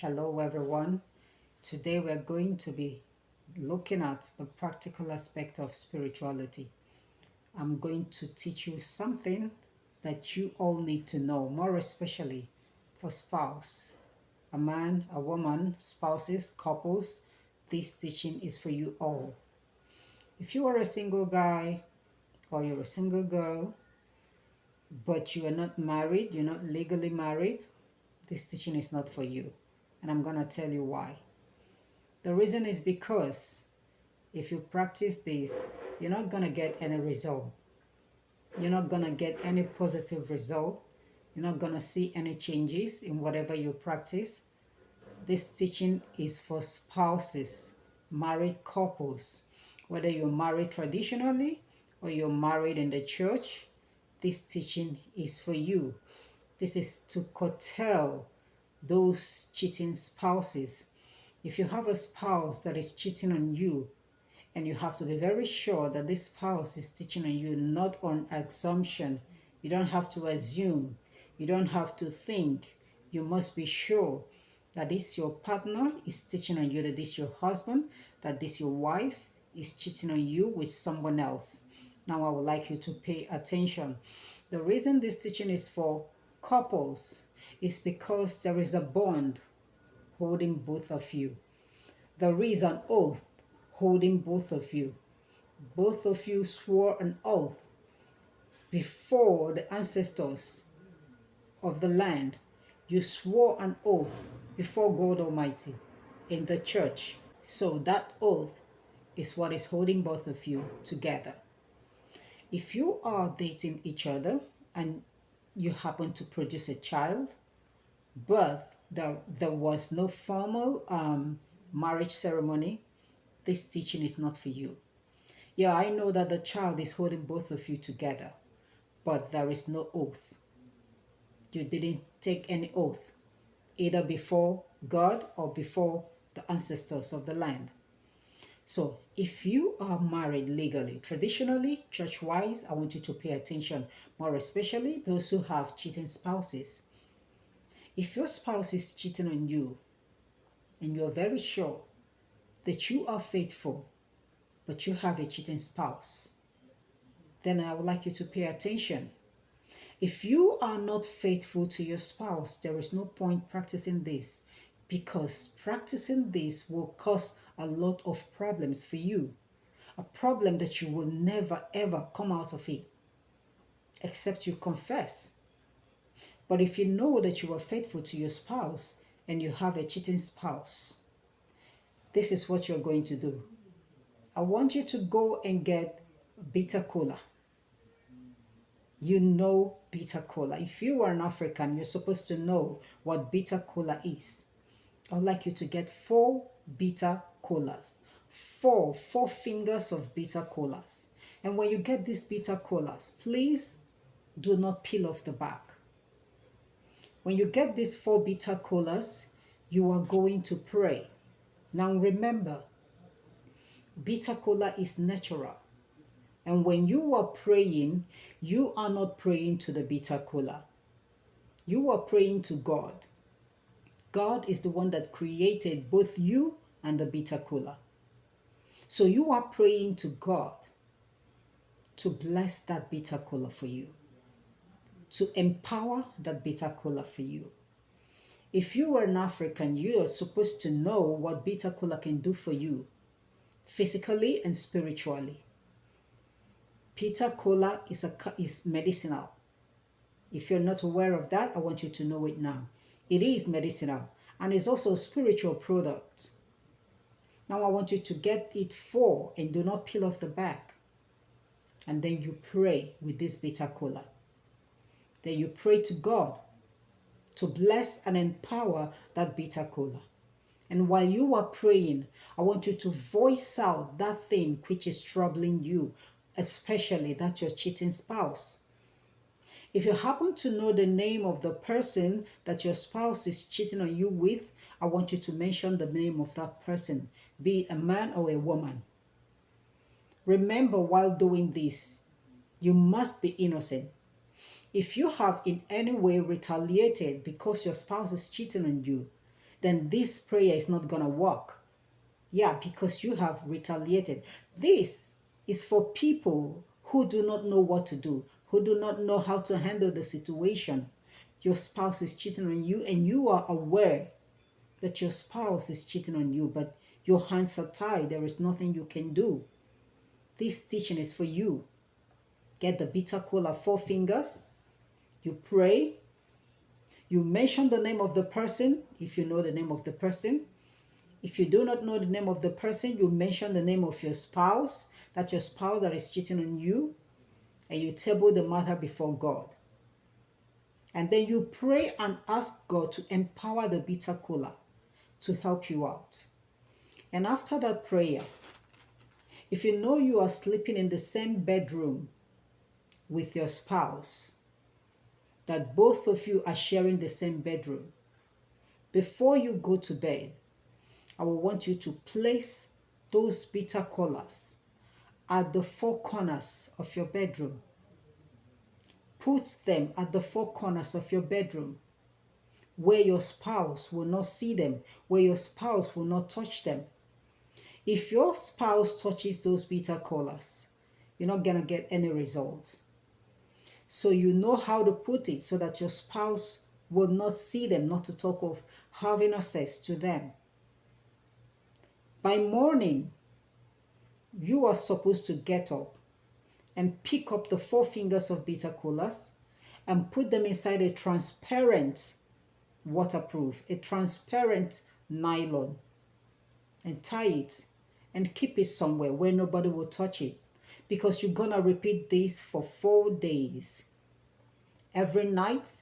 Hello, everyone. Today we're going to be looking at the practical aspect of spirituality. I'm going to teach you something that you all need to know, more especially for spouse. A man, a woman, spouses, couples, this teaching is for you all. If you are a single guy or you're a single girl, but you are not married, you're not legally married, this teaching is not for you. And I'm going to tell you why. The reason is because if you practice this, you're not going to get any result. You're not going to get any positive result. You're not going to see any changes in whatever you practice. This teaching is for spouses, married couples. Whether you're married traditionally or you're married in the church, this teaching is for you. This is to curtail those cheating spouses. If you have a spouse that is cheating on you, and you have to be very sure that this spouse is teaching on you, not on assumption. You don't have to assume. You don't have to think. You must be sure that this your partner is teaching on you, that this your husband, that this your wife is cheating on you with someone else. Now I would like you to pay attention. The reason this teaching is for couples is because there is a bond holding both of you. There is an oath holding both of you. Both of you swore an oath before the ancestors of the land. You swore an oath before God Almighty in the church. So that oath is what is holding both of you together. If you are dating each other and you happen to produce a child, but there was no formal marriage ceremony, this teaching is not for you. Yeah, I know that the child is holding both of you together, but there is no oath. You didn't take any oath, either before God or before the ancestors of the land. So, if you are married legally, traditionally, church wise, I want you to pay attention, more especially those who have cheating spouses. If your spouse is cheating on you and you're very sure that you are faithful, but you have a cheating spouse, then I would like you to pay attention. If you are not faithful to your spouse, there is no point practicing this, because practicing this will cause a lot of problems for you. A problem that you will never ever come out of it except you confess. But if you know that you are faithful to your spouse and you have a cheating spouse, this is what you're going to do. I want you to go and get bitter cola. You know bitter cola. If you are an African, you're supposed to know what bitter cola is. I'd like you to get 4 bitter colas. Four fingers of bitter colas. And when you get these bitter colas, please do not peel off the back. When you get these 4 bitter colas, you are going to pray. Now remember, bitter cola is natural. And when you are praying, you are not praying to the bitter cola. You are praying to God. God is the one that created both you and the bitter cola. So you are praying to God to bless that bitter cola for you, to empower that bitter cola for you. If you are an African, you are supposed to know what bitter cola can do for you, physically and spiritually. Bitter cola is medicinal. If you're not aware of that, I want you to know it now. It is medicinal and it's also a spiritual product. Now I want you to get it 4 and do not peel off the back. And then you pray with this bitter cola. Then you pray to God to bless and empower that bitter cola. And while you are praying, I want you to voice out that thing which is troubling you, especially that your cheating spouse. If you happen to know the name of the person that your spouse is cheating on you with, I want you to mention the name of that person, be it a man or a woman. Remember, while doing this, you must be innocent. If you have in any way retaliated because your spouse is cheating on you, then this prayer is not going to work. Yeah, because you have retaliated. This is for people who do not know what to do, who do not know how to handle the situation. Your spouse is cheating on you, and you are aware that your spouse is cheating on you, but your hands are tied. There is nothing you can do. This teaching is for you. Get the bitter cola 4 fingers. You pray. You mention the name of the person if you know the name of the person. If you do not know the name of the person, you mention the name of your spouse. That's your spouse that is cheating on you. And you table the matter before God. And then you pray and ask God to empower the bitter cola to help you out. And after that prayer, if you know you are sleeping in the same bedroom with your spouse, that both of you are sharing the same bedroom, before you go to bed, I will want you to place those bitter collars at the 4 corners of your bedroom. Put them at the 4 corners of your bedroom where your spouse will not see them, where your spouse will not touch them. If your spouse touches those bitter collars, you're not going to get any results. So you know how to put it so that your spouse will not see them, not to talk of having access to them. By morning, you are supposed to get up and pick up the 4 fingers of bitter colas and put them inside a transparent, waterproof, a transparent nylon, and tie it and keep it somewhere where nobody will touch it, because you're gonna repeat this for 4 days. Every night,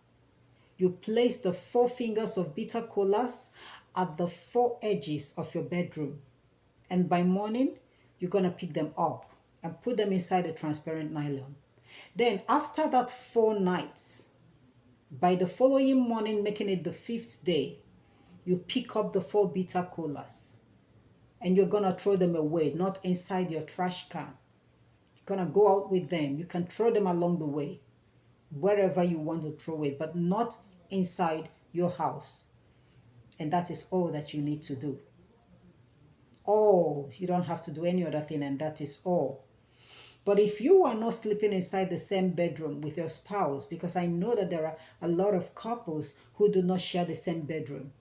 you place the 4 fingers of bitter colas at the 4 edges of your bedroom. And by morning, you're going to pick them up and put them inside a transparent nylon. Then after that 4 nights, by the following morning, making it the 5th day, you pick up the 4 bitter colas and you're going to throw them away, not inside your trash can. You're going to go out with them. You can throw them along the way, wherever you want to throw it, but not inside your house. And that is all that you need to do. All. You don't have to do any other thing, and that is all. But if you are not sleeping inside the same bedroom with your spouse, because I know that there are a lot of couples who do not share the same bedroom.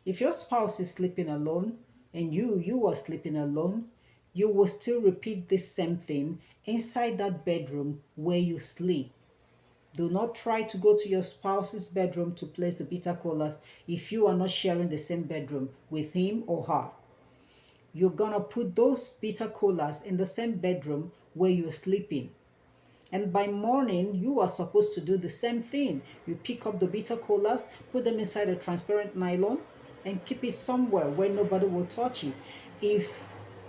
If your spouse is sleeping alone and you are sleeping alone, you will still repeat this same thing inside that bedroom where you sleep. Do not try to go to your spouse's bedroom to place the bitter colas if you are not sharing the same bedroom with him or her. You're going to put those bitter colas in the same bedroom where you're sleeping. And by morning, you are supposed to do the same thing. You pick up the bitter colas, put them inside a transparent nylon, and keep it somewhere where nobody will touch it. If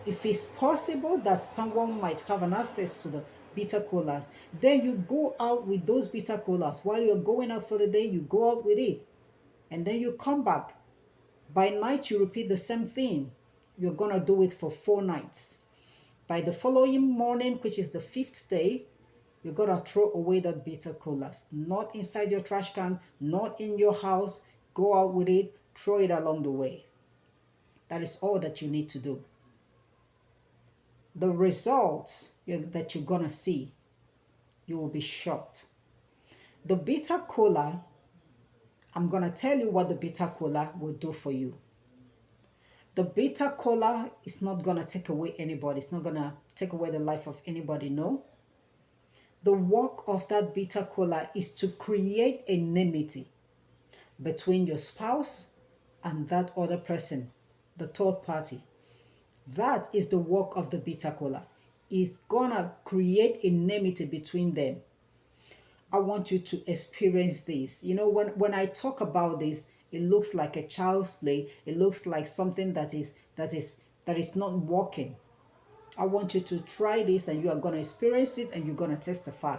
it's possible that someone might have an access to the bitter colas, then you go out with those bitter colas. While you're going out for the day, you go out with it. And then you come back. By night, you repeat the same thing. You're going to do it for 4 nights. By the following morning, which is the 5th day, you're going to throw away that bitter colas. Not inside your trash can, not in your house. Go out with it, throw it along the way. That is all that you need to do. The results that you're going to see, you will be shocked. The bitter cola, I'm going to tell you what the bitter cola will do for you. The bitter cola is not going to take away anybody. It's not going to take away the life of anybody, no. The work of that bitter cola is to create enmity between your spouse and that other person, the third party. That is the work of the bitter cola. It's going to create enmity between them. I want you to experience this. You know, when I talk about this, it looks like a child's play. It looks like something that is not working. I want you to try this, and you are going to experience it, and you're going to testify.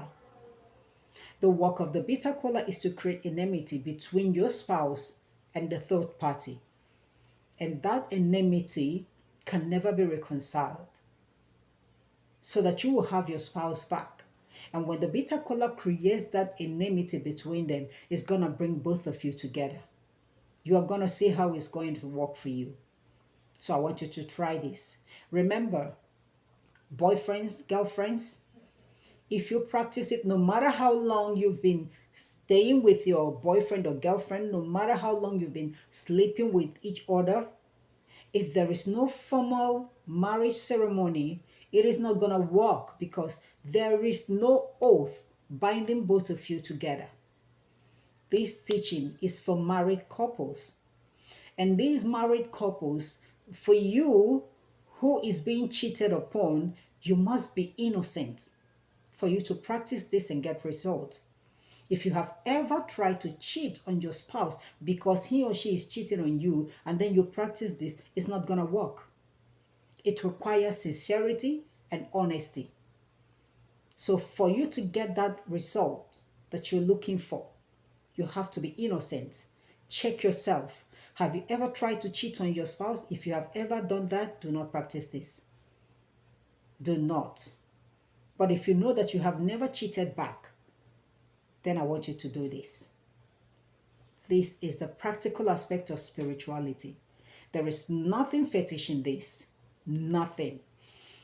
The work of the bitter cola is to create enmity between your spouse and the third party. And that enmity can never be reconciled, so that you will have your spouse back. And when the bitter cola creates that enmity between them, it's going to bring both of you together. You are going to see how it's going to work for you. So I want you to try this. Remember, boyfriends, girlfriends, if you practice it, no matter how long you've been staying with your boyfriend or girlfriend, no matter how long you've been sleeping with each other, if there is no formal marriage ceremony, it is not going to work because there is no oath binding both of you together. This teaching is for married couples. And these married couples, for you who is being cheated upon, you must be innocent for you to practice this and get results. If you have ever tried to cheat on your spouse because he or she is cheating on you and then you practice this, it's not going to work. It requires sincerity and honesty. So for you to get that result that you're looking for, you have to be innocent. Check yourself. Have you ever tried to cheat on your spouse? If you have ever done that, do not practice this. Do not. But if you know that you have never cheated back, then I want you to do this. This is the practical aspect of spirituality. There is nothing fetish in this. Nothing.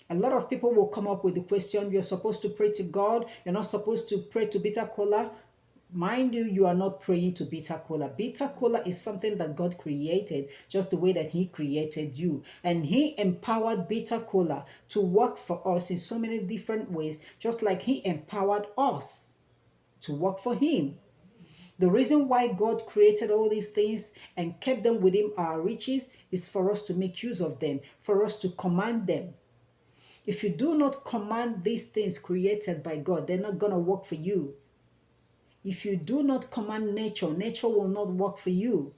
A lot of people will come up with the question, you're supposed to pray to God, you're not supposed to pray to bitter cola. Mind you, you are not praying to bitter cola. Bitter cola is something that God created, just the way that He created you. And He empowered bitter cola to work for us in so many different ways, just like He empowered us to work for Him. The reason why God created all these things and kept them within our reaches is for us to make use of them, for us to command them. If you do not command these things created by God, they're not going to work for you. If you do not command nature, nature will not work for you.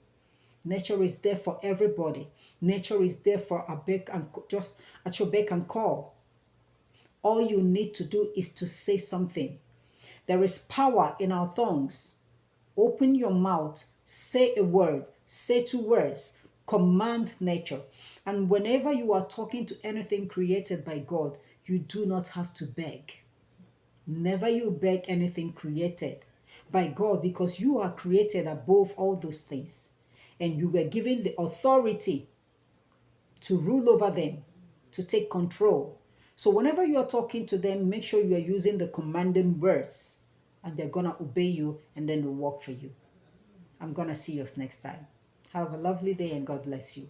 Nature is there for everybody. Nature is there for a beck and just at your beck and call. All you need to do is to say something. There is power in our tongues. Open your mouth, say a word, say two words, command nature. And whenever you are talking to anything created by God, you do not have to beg. Never you beg anything created by God because you are created above all those things. And you were given the authority to rule over them, to take control. So whenever you are talking to them, make sure you are using the commanding words and they're going to obey you and then will work for you. I'm going to see you next time. Have a lovely day and God bless you.